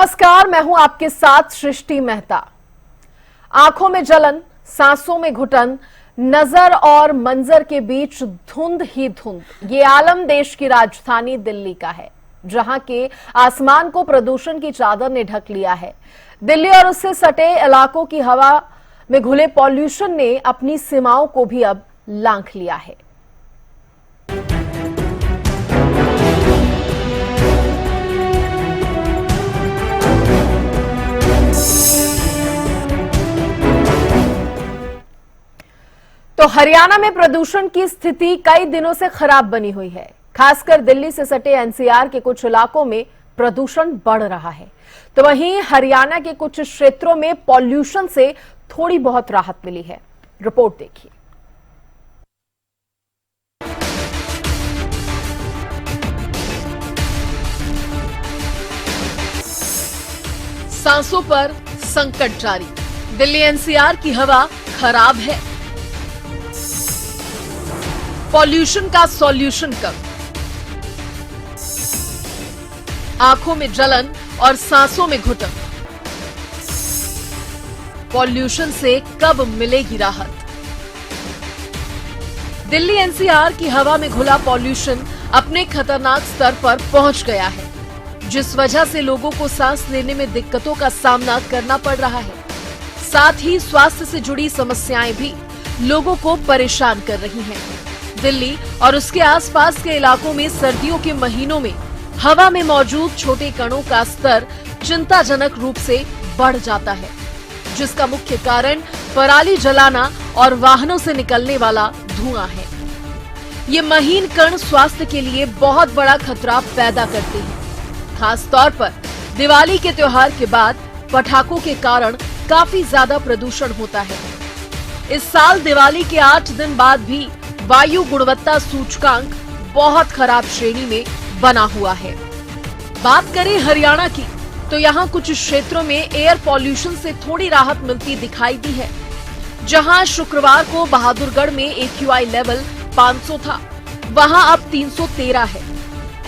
नमस्कार, मैं हूं आपके साथ सृष्टि मेहता। आंखों में जलन, सांसों में घुटन, नजर और मंजर के बीच धुंध ही धुंध। ये आलम देश की राजधानी दिल्ली का है, जहां के आसमान को प्रदूषण की चादर ने ढक लिया है। दिल्ली और उससे सटे इलाकों की हवा में घुले पॉल्यूशन ने अपनी सीमाओं को भी अब लांघ लिया है। तो हरियाणा में प्रदूषण की स्थिति कई दिनों से खराब बनी हुई है। खासकर दिल्ली से सटे एनसीआर के कुछ इलाकों में प्रदूषण बढ़ रहा है, तो वहीं हरियाणा के कुछ क्षेत्रों में पॉल्यूशन से थोड़ी बहुत राहत मिली है। रिपोर्ट देखिए। सांसों पर संकट जारी। दिल्ली एनसीआर की हवा खराब है। पॉल्यूशन का सॉल्यूशन कब? आंखों में जलन और सांसों में घुटन। पॉल्यूशन से कब मिलेगी राहत? दिल्ली एनसीआर की हवा में घुला पॉल्यूशन अपने खतरनाक स्तर पर पहुंच गया है, जिस वजह से लोगों को सांस लेने में दिक्कतों का सामना करना पड़ रहा है। साथ ही स्वास्थ्य से जुड़ी समस्याएं भी लोगों को परेशान कर रही हैं। दिल्ली और उसके आसपास के इलाकों में सर्दियों के महीनों में हवा में मौजूद छोटे कणों का स्तर चिंताजनक रूप से बढ़ जाता है, जिसका मुख्य कारण पराली जलाना और वाहनों से निकलने वाला धुआं है। ये महीन कण स्वास्थ्य के लिए बहुत बड़ा खतरा पैदा करते हैं। खास तौर पर दिवाली के त्योहार के बाद पटाखों के कारण काफी ज्यादा प्रदूषण होता है। इस साल दिवाली के 8 दिन बाद भी वायु गुणवत्ता सूचकांक बहुत खराब श्रेणी में बना हुआ है। बात करें हरियाणा की, तो यहाँ कुछ क्षेत्रों में एयर पॉल्यूशन से थोड़ी राहत मिलती दिखाई दी है। जहां शुक्रवार को बहादुरगढ़ में AQI लेवल 500 था, वहां अब 313 है।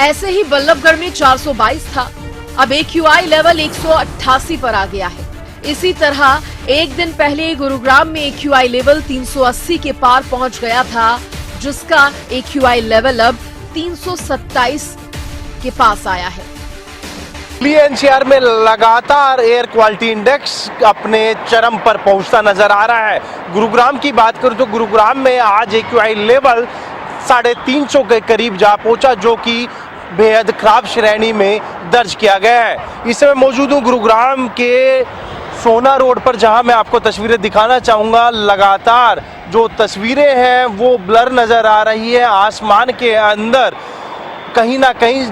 ऐसे ही बल्लभगढ़ में 422 था, अब AQI लेवल 188 पर आ गया है। इसी तरह एक दिन पहले गुरुग्राम में AQI लेवल 380 के पार पहुंच गया था, जिसका AQI लेवल अब 327 के पास आया है। दिल्ली एनसीआर में लगातार एयर क्वालिटी इंडेक्स अपने चरम पर पहुंचता नजर आ रहा है। गुरुग्राम की बात करूं तो गुरुग्राम में आज AQI लेवल 350 के करीब जा पहुंचा, जो कि बेहद खराब श्रेणी में दर्ज किया गया है। इस समय मौजूद हूं गुरुग्राम के सोना रोड पर, जहां मैं आपको तस्वीरें दिखाना चाहूंगा। लगातार जो तस्वीरें हैं वो ब्लर नजर आ रही है। आसमान के अंदर कहीं ना कहीं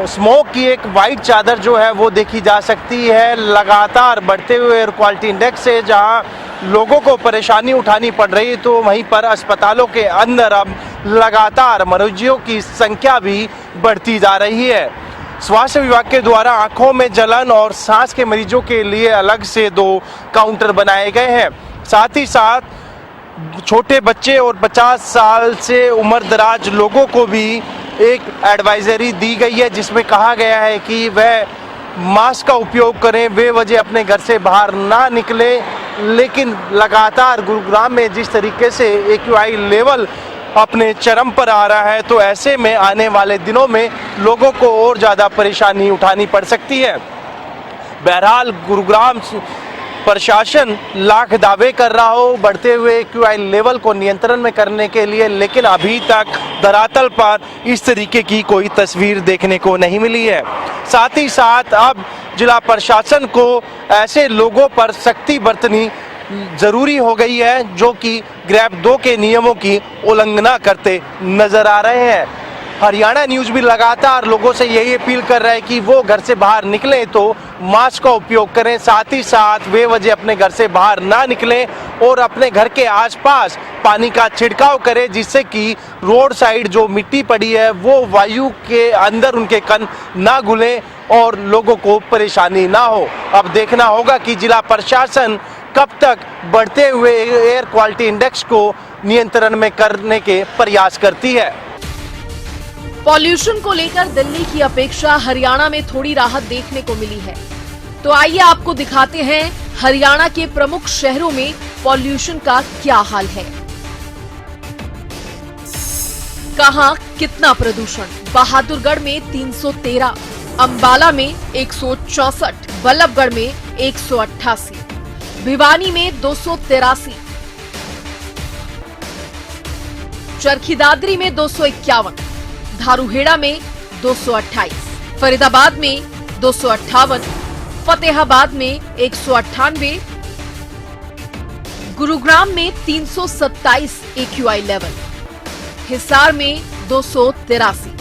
स्मोक की एक वाइट चादर जो है वो देखी जा सकती है। लगातार बढ़ते हुए एयर क्वालिटी इंडेक्स से जहां लोगों को परेशानी उठानी पड़ रही है, तो वहीं पर अस्पतालों के अंदर अब लगातार मरीजों की संख्या भी बढ़ती जा रही है। स्वास्थ्य विभाग के द्वारा आंखों में जलन और सांस के मरीजों के लिए अलग से 2 काउंटर बनाए गए हैं। साथ ही साथ छोटे बच्चे और 50 साल से उम्र दराज लोगों को भी एक एडवाइजरी दी गई है, जिसमें कहा गया है कि वह मास्क का उपयोग करें, बेवजह अपने घर से बाहर ना निकलें। लेकिन लगातार गुरुग्राम में जिस तरीके से AQI लेवल अपने चरम पर आ रहा है, तो ऐसे में आने वाले दिनों में लोगों को और ज़्यादा परेशानी उठानी पड़ सकती है। बहरहाल गुरुग्राम प्रशासन लाख दावे कर रहा हो बढ़ते हुए AQI लेवल को नियंत्रण में करने के लिए, लेकिन अभी तक धरातल पर इस तरीके की कोई तस्वीर देखने को नहीं मिली है। साथ ही साथ अब जिला प्रशासन को ऐसे लोगों पर सख्ती बरतनी जरूरी हो गई है जो कि ग्रैब 2 के नियमों की उल्लंघना करते नजर आ रहे हैं। हरियाणा न्यूज भी लगातार लोगों से यही अपील कर रहा है कि वो घर से बाहर निकलें तो मास्क का उपयोग करें, साथ ही साथ बेवजह अपने घर से बाहर ना निकलें और अपने घर के आसपास पानी का छिड़काव करें, जिससे कि रोड साइड जो मिट्टी पड़ी है वो वायु के अंदर उनके कण ना घुलें और लोगों को परेशानी ना हो। अब देखना होगा कि जिला प्रशासन कब तक बढ़ते हुए एयर क्वालिटी इंडेक्स को नियंत्रण में करने के प्रयास करती है। पॉल्यूशन को लेकर दिल्ली की अपेक्षा हरियाणा में थोड़ी राहत देखने को मिली है। तो आइए आपको दिखाते हैं हरियाणा के प्रमुख शहरों में पॉल्यूशन का क्या हाल है। कहां कितना प्रदूषण? बहादुरगढ़ में 313, अंबाला में 164, बल्लभगढ़ में 188, भिवानी में 283, चरखी-दादरी में 251, धारूहेड़ा में 228, फरीदाबाद में 258, फतेहाबाद में 198, गुरुग्राम में 327 AQI लेवल, हिसार में 283,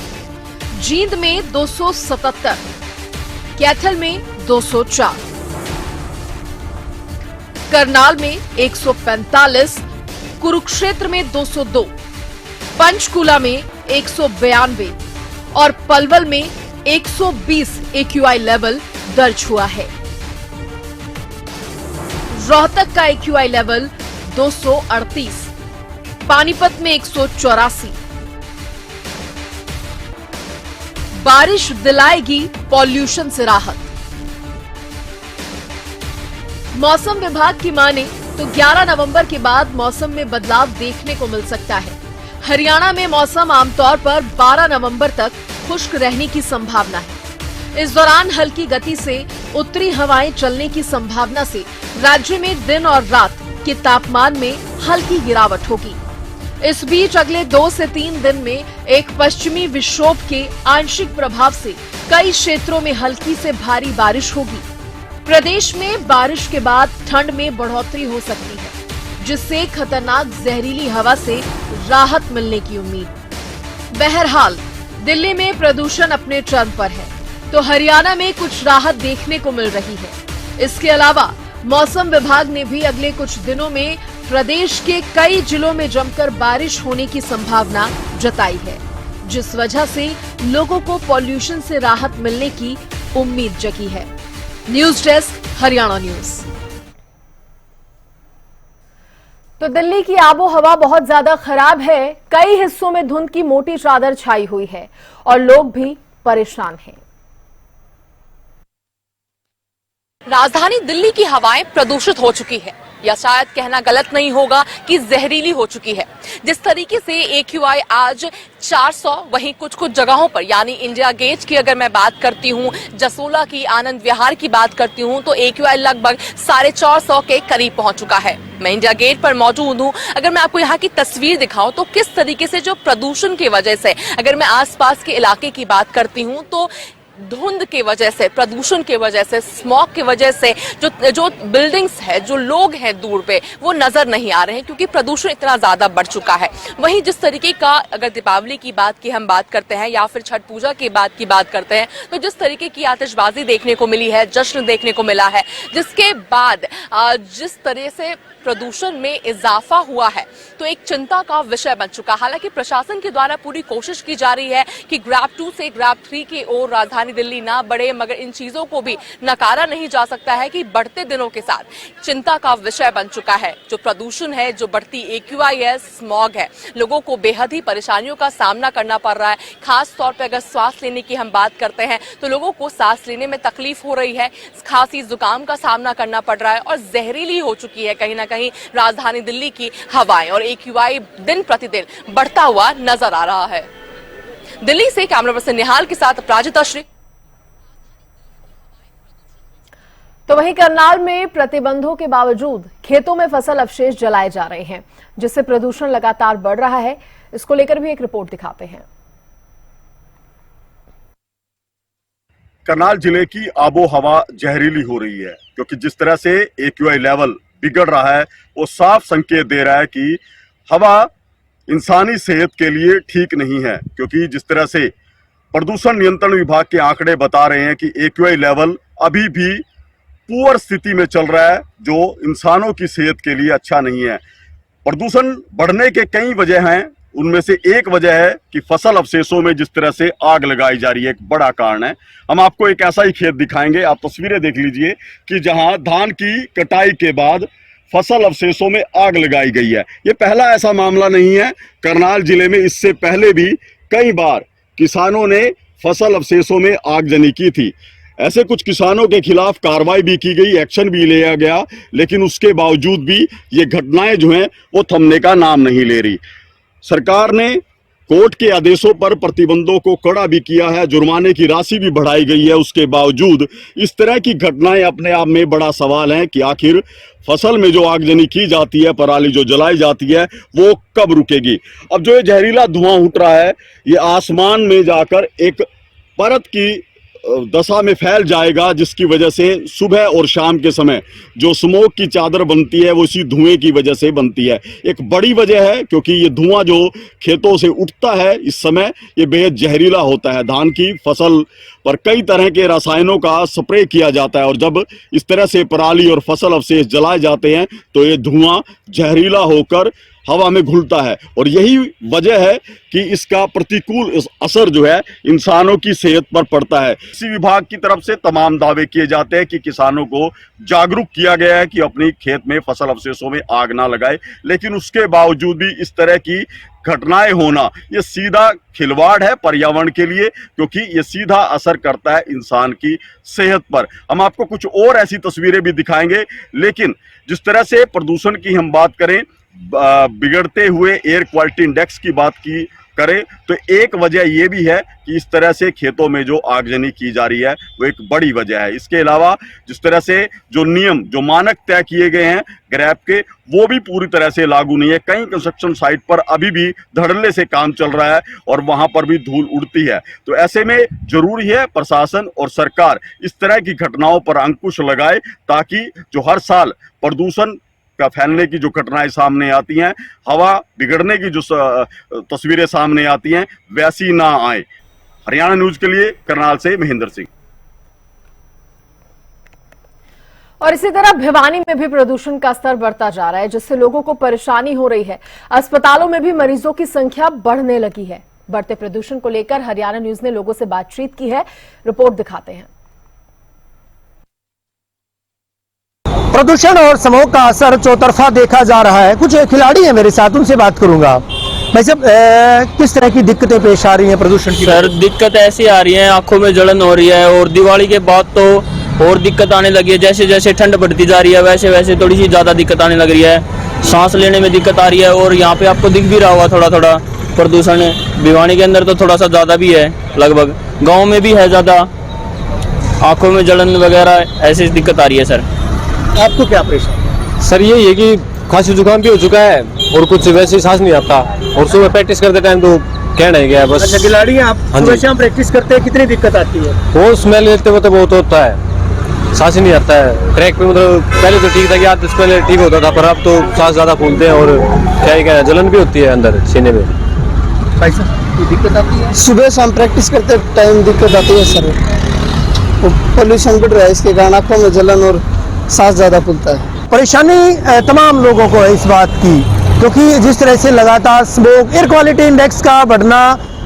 जींद में 277, कैथल में 204, करनाल में 145, कुरुक्षेत्र में 202, पंचकुला में 192 और पलवल में 120 AQI लेवल दर्ज हुआ है। रोहतक का AQI लेवल 238, पानीपत में 184। बारिश दिलाएगी पॉल्यूशन से राहत। मौसम विभाग की माने तो 11 नवंबर के बाद मौसम में बदलाव देखने को मिल सकता है। हरियाणा में मौसम आमतौर पर 12 नवंबर तक खुश्क रहने की संभावना है। इस दौरान हल्की गति से उत्तरी हवाएं चलने की संभावना से राज्य में दिन और रात के तापमान में हल्की गिरावट होगी। इस बीच अगले 2 से 3 दिन में एक पश्चिमी विक्षोभ के आंशिक प्रभाव से कई क्षेत्रों में हल्की से भारी बारिश होगी। प्रदेश में बारिश के बाद ठंड में बढ़ोतरी हो सकती है, जिससे खतरनाक जहरीली हवा से राहत मिलने की उम्मीद। बहरहाल दिल्ली में प्रदूषण अपने चरम पर है, तो हरियाणा में कुछ राहत देखने को मिल रही है। इसके अलावा मौसम विभाग ने भी अगले कुछ दिनों में प्रदेश के कई जिलों में जमकर बारिश होने की संभावना जताई है, जिस वजह से लोगों को पॉल्यूशन से राहत मिलने की उम्मीद जगी है। News desk, Haryana news. तो दिल्ली की आबोहवा बहुत ज्यादा खराब है। कई हिस्सों में धुंध की मोटी चादर छाई हुई है और लोग भी परेशान हैं। राजधानी दिल्ली की हवाएं प्रदूषित हो चुकी है, या शायद कहना गलत नहीं होगा कि जहरीली हो चुकी है। जिस तरीके से AQI आज 400, वहीं कुछ कुछ जगहों पर यानी इंडिया गेट की अगर मैं बात करती हूँ, जसोला की, आनंद विहार की बात करती हूँ, तो AQI लगभग 450 के करीब पहुंच चुका है। मैं इंडिया गेट पर मौजूद हूँ। अगर मैं आपको यहाँ की तस्वीर दिखाऊं तो किस तरीके से जो प्रदूषण की वजह से, अगर मैं आसपास के इलाके की बात करती हूँ तो धुंध के वजह से, प्रदूषण के वजह से, स्मॉग की वजह से जो बिल्डिंग्स है, जो लोग हैं दूर पे, वो नजर नहीं आ रहे हैं, क्योंकि प्रदूषण इतना ज्यादा बढ़ चुका है। वहीं जिस तरीके का अगर दीपावली की बात की हम बात करते हैं या फिर छठ पूजा की बात करते हैं, तो जिस तरीके की आतिशबाजी देखने को मिली है, जश्न देखने को मिला है, जिसके बाद जिस तरह से प्रदूषण में इजाफा हुआ है, तो एक चिंता का विषय बन चुका। हालांकि प्रशासन के द्वारा पूरी कोशिश की जा रही है कि ग्रैब 2 से ग्रैब 3 की ओर राजधानी दिल्ली ना बढ़े, मगर इन चीजों को भी नकारा नहीं जा सकता है कि बढ़ते दिनों के साथ चिंता का विषय बन चुका है। जो प्रदूषण है, जो बढ़ती AQI है, स्मॉग है, लोगों को बेहद ही परेशानियों का सामना करना पड़ रहा है। खास तौर पर अगर सांस लेने की हम बात करते हैं तो लोगों को सांस लेने में तकलीफ हो रही है, खांसी जुकाम का सामना करना पड़ रहा है और जहरीली हो चुकी है कहीं ना कहीं राजधानी दिल्ली की हवाएं, और AQI दिन प्रतिदिन बढ़ता हुआ नजर आ रहा है। दिल्ली से कैमरा पर्सन निहाल के साथ अपराजिता श्री। तो वहीं करनाल में प्रतिबंधों के बावजूद खेतों में फसल अवशेष जलाए जा रहे हैं, जिससे प्रदूषण लगातार बढ़ रहा है। इसको लेकर भी एक रिपोर्ट दिखाते हैं। करनाल जिले की आबो हवा जहरीली हो रही है, क्योंकि जिस तरह से AQI लेवल बिगड़ रहा है, वो साफ संकेत दे रहा है कि हवा इंसानी सेहत के लिए ठीक नहीं है। क्योंकि जिस तरह से प्रदूषण नियंत्रण विभाग के आंकड़े बता रहे हैं कि AQI लेवल अभी भी पुअर स्थिति में चल रहा है, जो इंसानों की सेहत के लिए अच्छा नहीं है। प्रदूषण बढ़ने के कई वजह हैं, उनमें से एक वजह है कि फसल अवशेषों में जिस तरह से आग लगाई जा रही है, एक बड़ा कारण है। हम आपको एक ऐसा ही खेत दिखाएंगे, आप तस्वीरें देख लीजिए कि जहां धान की कटाई के बाद फसल अवशेषों में आग लगाई गई है। ये पहला ऐसा मामला नहीं है। करनाल जिले में इससे पहले भी कई बार किसानों ने फसल अवशेषों में आगजनी की थी। ऐसे कुछ किसानों के खिलाफ कार्रवाई भी की गई, एक्शन भी लिया गया, लेकिन उसके बावजूद भी ये घटनाएं जो हैं वो थमने का नाम नहीं ले रही। सरकार ने कोर्ट के आदेशों पर प्रतिबंधों को कड़ा भी किया है, जुर्माने की राशि भी बढ़ाई गई है। उसके बावजूद इस तरह की घटनाएं अपने आप में बड़ा सवाल है कि आखिर फसल में जो आगजनी की जाती है, पराली जो जलाई जाती है, वो कब रुकेगी। अब जो ये जहरीला धुआं उठ रहा है, ये आसमान में जाकर एक परत की दशा में फैल जाएगा, जिसकी वजह से सुबह और शाम के समय जो स्मोक की चादर बनती है वो इसी धुएं की वजह से बनती है। एक बड़ी वजह है क्योंकि ये धुआं जो खेतों से उठता है इस समय ये बेहद जहरीला होता है। धान की फसल पर कई तरह के रसायनों का स्प्रे किया जाता है और जब इस तरह से पराली और फसल अवशेष जलाए जाते हैं तो ये धुआं जहरीला होकर हवा में घुलता है और यही वजह है कि इसका प्रतिकूल असर जो है इंसानों की सेहत पर पड़ता है। कृषि विभाग की तरफ से तमाम दावे किए जाते हैं कि किसानों को जागरूक किया गया है कि अपनी खेत में फसल अवशेषों में आग ना लगाए, लेकिन उसके बावजूद भी इस तरह की घटनाएं होना ये सीधा खिलवाड़ है पर्यावरण के लिए, क्योंकि ये सीधा असर करता है इंसान की सेहत पर। हम आपको कुछ और ऐसी तस्वीरें भी दिखाएंगे, लेकिन जिस तरह से प्रदूषण की हम बात करें, बिगड़ते हुए एयर क्वालिटी इंडेक्स की बात की करें तो एक वजह यह भी है कि इस तरह से खेतों में जो आगजनी की जा रही है वो एक बड़ी वजह है। इसके अलावा जिस तरह से जो नियम, जो मानक तय किए गए हैं ग्रैप के, वो भी पूरी तरह से लागू नहीं है। कई कंस्ट्रक्शन साइट पर अभी भी धड़ल्ले से काम चल रहा है और वहां पर भी धूल उड़ती है। तो ऐसे में जरूरी है प्रशासन और सरकार इस तरह की घटनाओं पर अंकुश लगाए ताकि जो हर साल प्रदूषण का फैलने की जो घटनाएं सामने आती हैं, हवा बिगड़ने की जो तस्वीरें सामने आती हैं, वैसी ना आए। हरियाणा न्यूज के लिए करनाल से महेंद्र सिंह। और इसी तरह भिवानी में भी प्रदूषण का स्तर बढ़ता जा रहा है, जिससे लोगों को परेशानी हो रही है। अस्पतालों में भी मरीजों की संख्या बढ़ने लगी है। बढ़ते प्रदूषण को लेकर हरियाणा न्यूज ने लोगों से बातचीत की है, रिपोर्ट दिखाते हैं। प्रदूषण और स्मोक का असर चौतरफा देखा जा रहा है। कुछ खिलाड़ी हैं मेरे साथ, उनसे बात करूंगा। भाई साहब, किस तरह की दिक्कतें पेश आ रही हैं प्रदूषण की? सर, दिक्कत ऐसी आ रही है, आंखों में जलन हो रही है और दिवाली के बाद तो और दिक्कत आने लगी है। जैसे जैसे ठंड बढ़ती जा रही है वैसे वैसे थोड़ी सी ज्यादा दिक्कत आने लग रही है। सांस लेने में दिक्कत आ रही है और यहाँ पे आपको दिख भी रहा होगा थोड़ा थोड़ा प्रदूषण। भिवानी के अंदर तो थोड़ा सा ज्यादा भी है, लगभग गाँव में भी है ज्यादा। आंखों में जलन वगैरह ऐसी दिक्कत आ रही है। सर, आपको क्या परेशानी? सर ये है कि खांसी जुकाम भी हो चुका है और कुछ वैसे सांस नहीं आता और सुबह प्रैक्टिस करते टाइम तो कहना ही गया बस। अच्छा, खिलाड़ी हैं आप, सुबह शाम प्रैक्टिस करते हैं, कितनी दिक्कत आती है? वो स्मेल लेते हुए तो बहुत होता है, सांस ही नहीं आता है। ट्रैक पे मतलब पहले तो ठीक था कि आज पहले ठीक होता था, पर अब तो सांस ज्यादा फूलते हैं और क्या ही कहना, जलन भी होती है अंदर सीने में। दिक्कत आती है? सुबह शाम प्रैक्टिस करते टाइम दिक्कत आती है सर। पोल्यूशन बढ़ रहा है, इसके कारण आंखों में जलन और सांस ज्यादा फूलता है। परेशानी तमाम लोगों को है इस बात की, क्योंकि जिस तरह से लगातार स्मोक, एयर क्वालिटी इंडेक्स का बढ़ना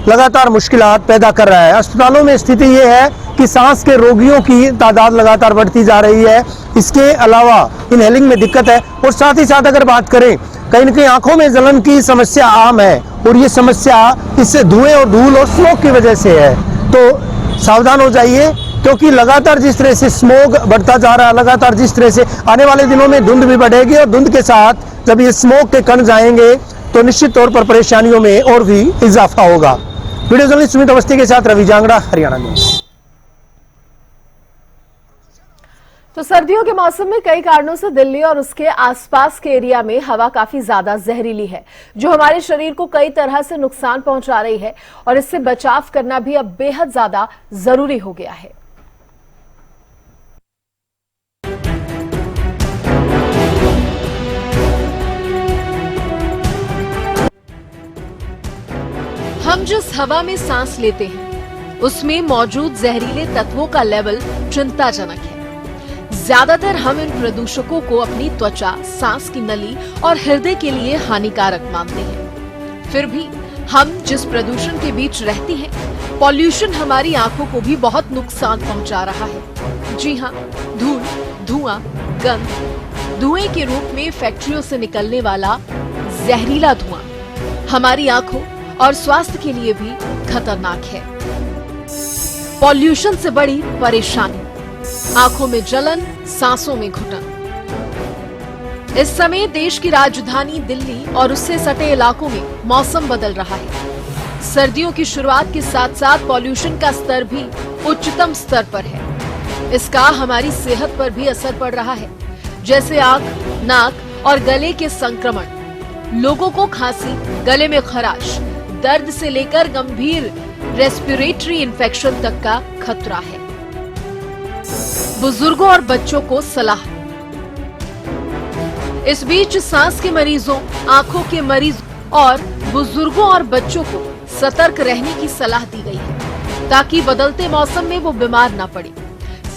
लगातार मुश्किलात पैदा कर रहा है। अस्पतालों में स्थिति ये है कि सांस के रोगियों की तादाद लगातार बढ़ती जा रही है। इसके अलावा इनहेलिंग में दिक्कत है और साथ ही साथ अगर बात करें, कहीं न कहीं आंखों में जलन की समस्या आम है और ये समस्या इससे धुएं और धूल और स्मोक की वजह से है। तो सावधान हो जाइए, क्योंकि लगातार जिस तरह से स्मोक बढ़ता जा रहा है, लगातार जिस तरह से आने वाले दिनों में धुंध भी बढ़ेगी और धुंध के साथ जब ये स्मोक के कण जाएंगे तो निश्चित तौर पर परेशानियों में और भी इजाफा होगा। वीडियो जर्नलिस्ट सुमित अवस्थी के साथ रवि जांगड़ा, हरियाणा न्यूज। तो सर्दियों के मौसम में कई कारणों से दिल्ली और उसके आसपास के एरिया में हवा काफी ज्यादा जहरीली है, जो हमारे शरीर को कई तरह से नुकसान पहुंचा रही है और इससे बचाव करना भी अब बेहद ज्यादा जरूरी हो गया है। हम जिस हवा में सांस लेते हैं उसमें मौजूद जहरीले तत्वों का लेवल चिंताजनक है। ज्यादातर हम इन प्रदूषकों को अपनी त्वचा, सांस की नली और हृदय के लिए हानिकारक मानते हैं। फिर भी हम जिस प्रदूषण के बीच रहते हैं, पॉल्यूशन हमारी आंखों को भी बहुत नुकसान पहुंचा रहा है। जी हाँ, धूल, धुआं, गंध, धुएं के रूप में फैक्ट्रियों से निकलने वाला जहरीला धुआं हमारी आंखों और स्वास्थ्य के लिए भी खतरनाक है। पॉल्यूशन से बड़ी परेशानी, आंखों में जलन, सांसों में घुटन। इस समय देश की राजधानी दिल्ली और उससे सटे इलाकों में मौसम बदल रहा है। सर्दियों की शुरुआत के साथ साथ पॉल्यूशन का स्तर भी उच्चतम स्तर पर है। इसका हमारी सेहत पर भी असर पड़ रहा है, जैसे आंख, नाक और गले के संक्रमण। लोगों को खांसी, गले में खराश, दर्द से लेकर गंभीर रेस्पिरेटरी इन्फेक्शन तक का खतरा है। बुजुर्गों और बच्चों को सलाह। इस बीच सांस के मरीजों, आंखों के मरीजों और बुजुर्गों और बच्चों को सतर्क रहने की सलाह दी गई है, ताकि बदलते मौसम में वो बीमार ना पड़े।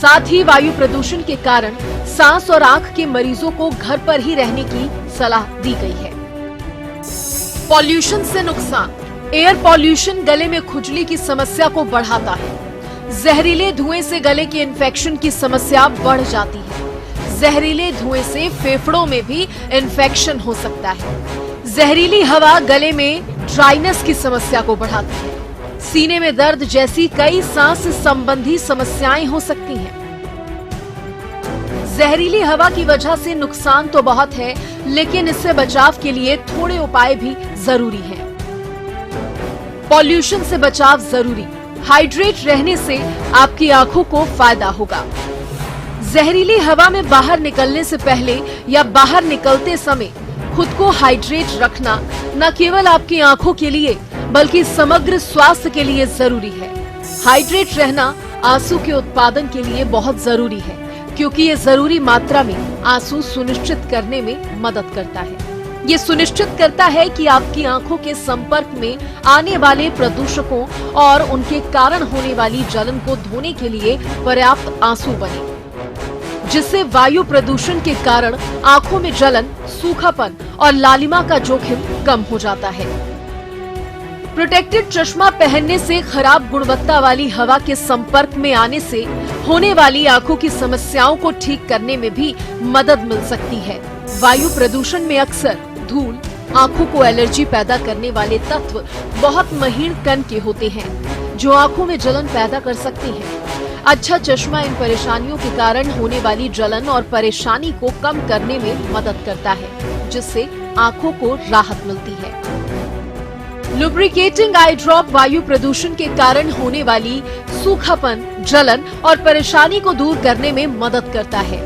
साथ ही वायु प्रदूषण के कारण सांस और आंख के मरीजों को घर पर ही रहने की सलाह दी गई है। पॉल्यूशन से नुकसान। एयर पॉल्यूशन गले में खुजली की समस्या को बढ़ाता है। जहरीले धुएं से गले के इन्फेक्शन की समस्या बढ़ जाती है। जहरीले धुएं से फेफड़ों में भी इन्फेक्शन हो सकता है। जहरीली हवा गले में ड्राइनेस की समस्या को बढ़ाती है। सीने में दर्द जैसी कई सांस संबंधी समस्याएं हो सकती हैं। जहरीली हवा की वजह से नुकसान तो बहुत है, लेकिन इससे बचाव के लिए थोड़े उपाय भी जरूरी हैं। पॉल्यूशन से बचाव जरूरी। हाइड्रेट रहने से आपकी आंखों को फायदा होगा। जहरीली हवा में बाहर निकलने से पहले या बाहर निकलते समय खुद को हाइड्रेट रखना न केवल आपकी आंखों के लिए बल्कि समग्र स्वास्थ्य के लिए जरूरी है। हाइड्रेट रहना आंसू के उत्पादन के लिए बहुत जरूरी है, क्योंकि ये जरूरी मात्रा में आंसू सुनिश्चित करने में मदद करता है। ये सुनिश्चित करता है कि आपकी आंखों के संपर्क में आने वाले प्रदूषकों और उनके कारण होने वाली जलन को धोने के लिए पर्याप्त आंसू बने, जिससे वायु प्रदूषण के कारण आंखों में जलन, सूखापन और लालिमा का जोखिम कम हो जाता है। प्रोटेक्टेड चश्मा पहनने से खराब गुणवत्ता वाली हवा के संपर्क में आने से होने वाली आंखों की समस्याओं को ठीक करने में भी मदद मिल सकती है। वायु प्रदूषण में अक्सर धूल, आंखों को एलर्जी पैदा करने वाले तत्व बहुत महीन कण के होते हैं, जो आंखों में जलन पैदा कर सकते हैं। अच्छा चश्मा इन परेशानियों के कारण होने वाली जलन और परेशानी को कम करने में मदद करता है, जिससे आंखों को राहत मिलती है। लुब्रिकेटिंग आई ड्रॉप वायु प्रदूषण के कारण होने वाली सूखापन, जलन और परेशानी को दूर करने में मदद करता है।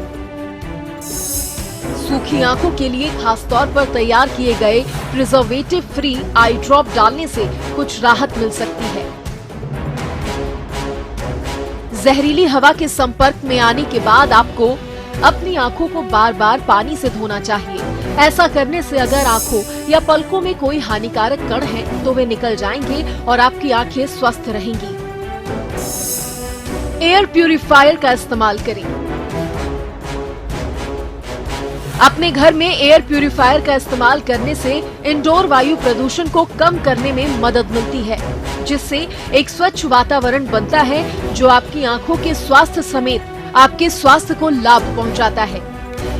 सूखी आंखों के लिए खास तौर पर तैयार किए गए प्रिजर्वेटिव फ्री आई ड्रॉप डालने से कुछ राहत मिल सकती है। जहरीली हवा के संपर्क में आने के बाद आपको अपनी आंखों को बार बार पानी से धोना चाहिए। ऐसा करने से अगर आंखों या पलकों में कोई हानिकारक कण है तो वे निकल जाएंगे और आपकी आंखें स्वस्थ रहेंगी। एयर प्यूरिफायर का इस्तेमाल करें। अपने घर में एयर प्यूरिफायर का इस्तेमाल करने से इंडोर वायु प्रदूषण को कम करने में मदद मिलती है, जिससे एक स्वच्छ वातावरण बनता है जो आपकी आंखों के स्वास्थ्य समेत आपके स्वास्थ्य को लाभ पहुंचाता है।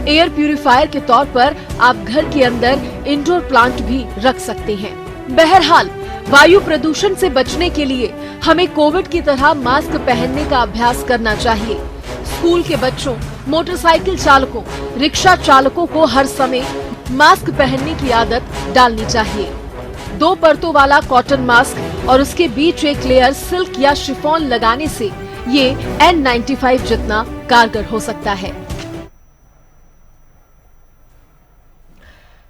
एयर प्यूरिफायर के तौर पर आप घर के अंदर इंडोर प्लांट भी रख सकते हैं। बहरहाल, वायु प्रदूषण से बचने के लिए हमें कोविड की तरह मास्क पहनने का अभ्यास करना चाहिए। स्कूल के बच्चों, मोटरसाइकिल चालकों, रिक्शा चालकों को हर समय मास्क पहनने की आदत डालनी चाहिए। 2 परतों वाला कॉटन मास्क और उसके बीच एक लेयर सिल्क या शिफॉन लगाने से ये N95 जितना कारगर हो सकता है।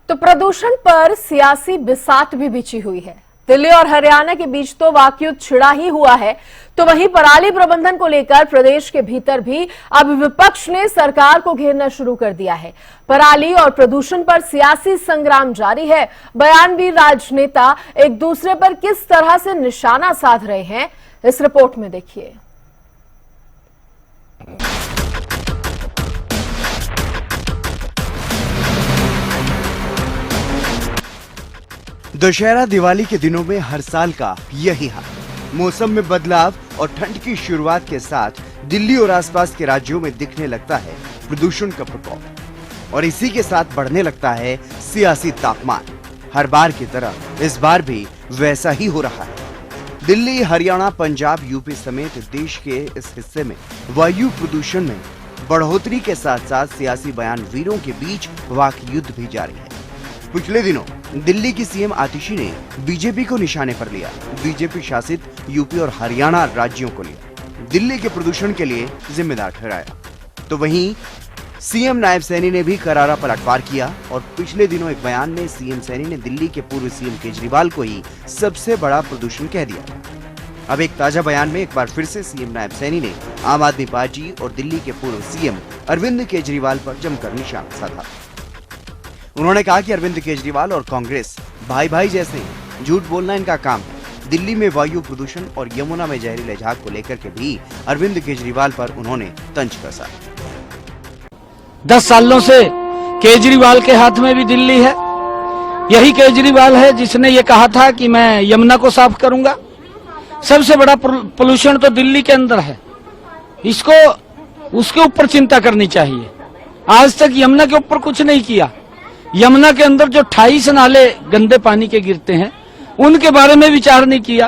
तो प्रदूषण पर सियासी बिसात भी बिछी हुई है। दिल्ली और हरियाणा के बीच तो वाकयुद्ध छिड़ा ही हुआ है, तो वहीं पराली प्रबंधन को लेकर प्रदेश के भीतर भी अब विपक्ष ने सरकार को घेरना शुरू कर दिया है। पराली और प्रदूषण पर सियासी संग्राम जारी है। बयानवीर राजनेता एक दूसरे पर किस तरह से निशाना साध रहे हैं, इस रिपोर्ट में देखिए। दशहरा दिवाली के दिनों में हर साल का यही हाल। मौसम में बदलाव और ठंड की शुरुआत के साथ दिल्ली और आसपास के राज्यों में दिखने लगता है प्रदूषण का प्रकोप, और इसी के साथ बढ़ने लगता है सियासी तापमान। हर बार की तरह इस बार भी वैसा ही हो रहा है। दिल्ली, हरियाणा, पंजाब, यूपी समेत देश के इस हिस्से में वायु प्रदूषण में बढ़ोतरी के साथ साथ सियासी बयान वीरों के बीच वाक युद्ध भी जारी है। पिछले दिनों दिल्ली की सीएम आतिशी ने बीजेपी को निशाने पर लिया, बीजेपी शासित यूपी और हरियाणा राज्यों को लिया दिल्ली के प्रदूषण के लिए जिम्मेदार ठहराया। तो वहीं सीएम नायब सैनी ने भी करारा पलटवार किया और पिछले दिनों एक बयान में सीएम सैनी ने दिल्ली के पूर्व सीएम केजरीवाल को ही सबसे बड़ा प्रदूषण कह दिया। अब एक ताजा बयान में एक बार फिर से सीएम नायब सैनी ने आम आदमी पार्टी और दिल्ली के पूर्व सीएम अरविंद केजरीवाल पर जमकर निशाना साधा। उन्होंने कहा कि अरविंद केजरीवाल और कांग्रेस भाई भाई जैसे हैं, झूठ बोलना इनका काम है। दिल्ली में वायु प्रदूषण और यमुना में जहरीले झाग को लेकर के भी अरविंद केजरीवाल पर उन्होंने तंज कसा। 10 सालों से केजरीवाल के हाथ में भी दिल्ली है। यही केजरीवाल है जिसने ये कहा था कि मैं यमुना को साफ करूंगा। सबसे बड़ा पोल्यूशन तो दिल्ली के अंदर है, इसको उसके ऊपर चिंता करनी चाहिए। आज तक यमुना के ऊपर कुछ नहीं किया। यमुना के अंदर जो 28 नाले गंदे पानी के गिरते हैं उनके बारे में विचार नहीं किया।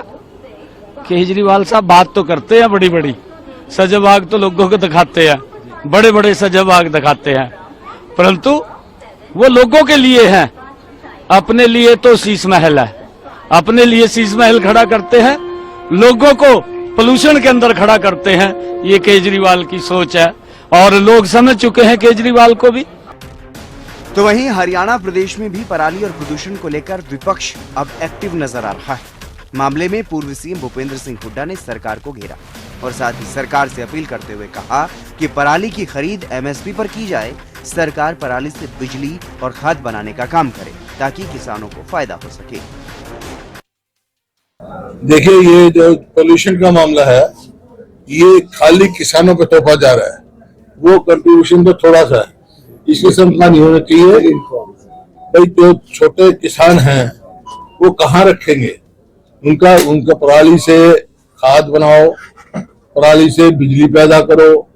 केजरीवाल साहब बात तो करते हैं बड़ी बड़ी, सजाबाग तो लोगों को दिखाते हैं, बड़े बड़े सजाबाग दिखाते हैं, परंतु वो लोगों के लिए हैं, अपने लिए तो शीश महल है। अपने लिए शीश महल खड़ा करते हैं, लोगों को पोल्यूशन के अंदर खड़ा करते हैं। ये केजरीवाल की सोच है और लोग समझ चुके हैं केजरीवाल को भी। तो वहीं हरियाणा प्रदेश में भी पराली और प्रदूषण को लेकर विपक्ष अब एक्टिव नजर आ रहा है। मामले में पूर्व सीएम भूपेंद्र सिंह हुड्डा ने सरकार को घेरा और साथ ही सरकार से अपील करते हुए कहा कि पराली की खरीद एमएसपी पर की जाए। सरकार पराली से बिजली और खाद बनाने का काम करे ताकि किसानों को फायदा हो सके। देखिए, ये जो पोल्यूशन का मामला है ये खाली किसानों पे थोपा जा रहा है। वो कंट्रीब्यूशन तो थोड़ा सा है, इस किस्म का नहीं होना चाहिए। भाई जो छोटे किसान हैं वो कहाँ रखेंगे? उनका पराली से खाद बनाओ, पराली से बिजली पैदा करो,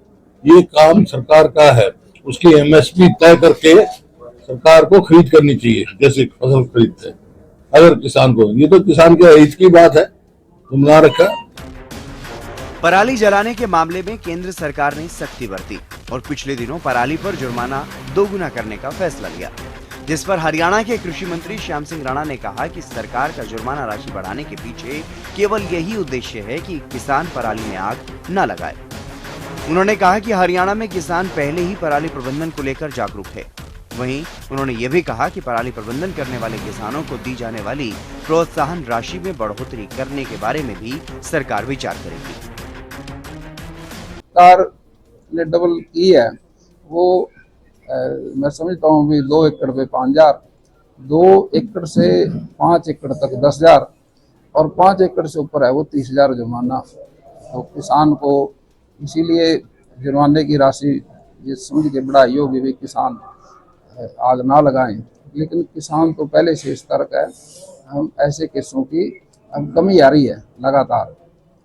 ये काम सरकार का है। उसकी एमएसपी तय करके सरकार को खरीद करनी चाहिए, जैसे फसल खरीदते हैं। अगर किसान को, ये तो किसान के हित की बात है, तुम ना रखा। पराली जलाने के मामले में केंद्र सरकार ने सख्ती बरती और पिछले दिनों पराली पर जुर्माना 2 गुना करने का फैसला लिया, जिस पर हरियाणा के कृषि मंत्री श्याम सिंह राणा ने कहा कि सरकार का जुर्माना राशि बढ़ाने के पीछे केवल यही उद्देश्य है कि किसान पराली में आग न लगाए। उन्होंने कहा कि हरियाणा में किसान पहले ही पराली प्रबंधन को लेकर जागरूक है। वहीं उन्होंने ये भी कहा कि पराली प्रबंधन करने वाले किसानों को दी जाने वाली प्रोत्साहन राशि में बढ़ोतरी करने के बारे में भी सरकार विचार करेगी। सरकार ने डबल की है, वो मैं समझता हूँ भी 2 एकड़ पे 5,000, 2 एकड़ से 5 एकड़ तक 10,000 और 5 एकड़ से ऊपर है वो 30,000 जुर्माना। तो किसान को इसीलिए जुर्माने की राशि ये समझ के बढ़ाई होगी भी किसान आग ना लगाएं, लेकिन किसान तो पहले से सतर्क है। हम ऐसे केसों की अब कमी आ रही है लगातार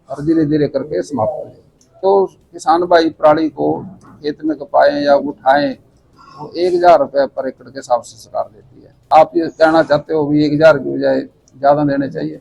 और धीरे धीरे करके समाप्त करें। तो किसान भाई पराली को खेत में कपाएं या उठाएं, वो 1,000 रुपये पर एकड़ के हिसाब से सरकार देती है। आप ये कहना चाहते हो भी 1,000 की बजाय ज्यादा देने चाहिए?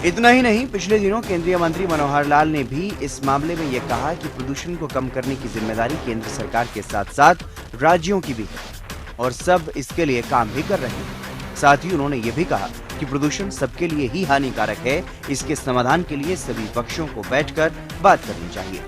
इतना ही नहीं, पिछले दिनों केंद्रीय मंत्री मनोहर लाल ने भी इस मामले में यह कहा कि प्रदूषण को कम करने की जिम्मेदारी केंद्र सरकार के साथ साथ राज्यों की भी है और सब इसके लिए काम भी कर रहे हैं। साथ ही उन्होंने ये भी कहा कि प्रदूषण सबके लिए ही हानिकारक है, इसके समाधान के लिए सभी पक्षों को बैठकर बात करनी चाहिए।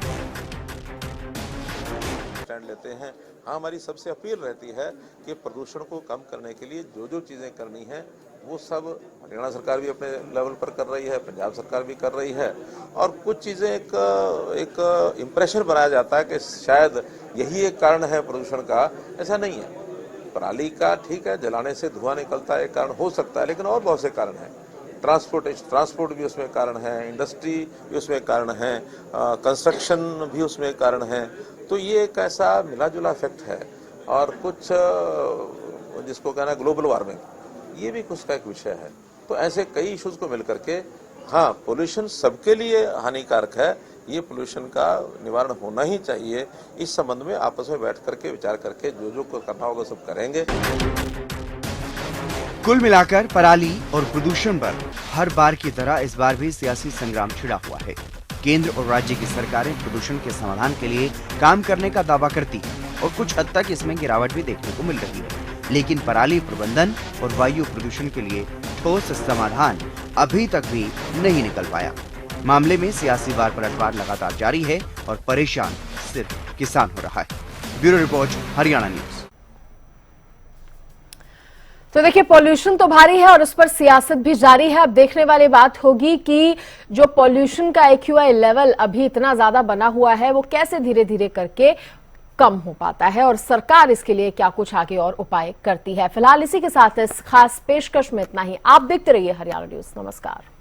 स्टैंड लेते हैं। हाँ, हमारी सबसे अपील रहती है कि प्रदूषण को कम करने के लिए जो जो चीज़ें करनी है वो सब हरियाणा सरकार भी अपने लेवल पर कर रही है, पंजाब सरकार भी कर रही है। और कुछ चीज़ें एक इम्प्रेशन बनाया जाता है कि शायद यही एक कारण है प्रदूषण का। ऐसा नहीं है। पराली का ठीक है, जलाने से धुआं निकलता है, एक कारण हो सकता है, लेकिन और बहुत से कारण हैं। ट्रांसपोर्ट भी उसमें कारण है, इंडस्ट्री भी उसमें कारण है, कंस्ट्रक्शन भी उसमें कारण है। तो ये एक ऐसा मिला जुला इफेक्ट है। और कुछ जिसको कहना है ग्लोबल वार्मिंग, ये भी कुछ का एक विषय है। तो ऐसे कई इश्यूज को मिलकर के, हाँ, पोल्यूशन सबके लिए हानिकारक है, ये पोल्यूशन का निवारण होना ही चाहिए। इस संबंध में आपस में बैठ करके विचार करके जो जो करना होगा सब करेंगे। कुल मिलाकर पराली और प्रदूषण पर हर बार की तरह इस बार भी सियासी संग्राम छिड़ा हुआ है। केंद्र और राज्य की सरकारें प्रदूषण के समाधान के लिए काम करने का दावा करती है और कुछ हद तक इसमें गिरावट भी देखने को मिल रही है, लेकिन पराली प्रबंधन और वायु प्रदूषण के लिए ठोस समाधान अभी तक भी नहीं निकल पाया। मामले में सियासी वार पलटवार लगातार जारी है और परेशान सिर्फ किसान हो रहा है। Bureau report, Haryana news. तो देखिए, पॉल्यूशन तो भारी है और उस पर सियासत भी जारी है। अब देखने वाली बात होगी कि जो पॉल्यूशन का AQI लेवल अभी इतना ज्यादा बना हुआ है वो कैसे धीरे धीरे करके कम हो पाता है और सरकार इसके लिए क्या कुछ आगे और उपाय करती है। फिलहाल इसी के साथ इस खास पेशकश में इतना ही। आप देखते रहिए हरियाणा न्यूज। नमस्कार।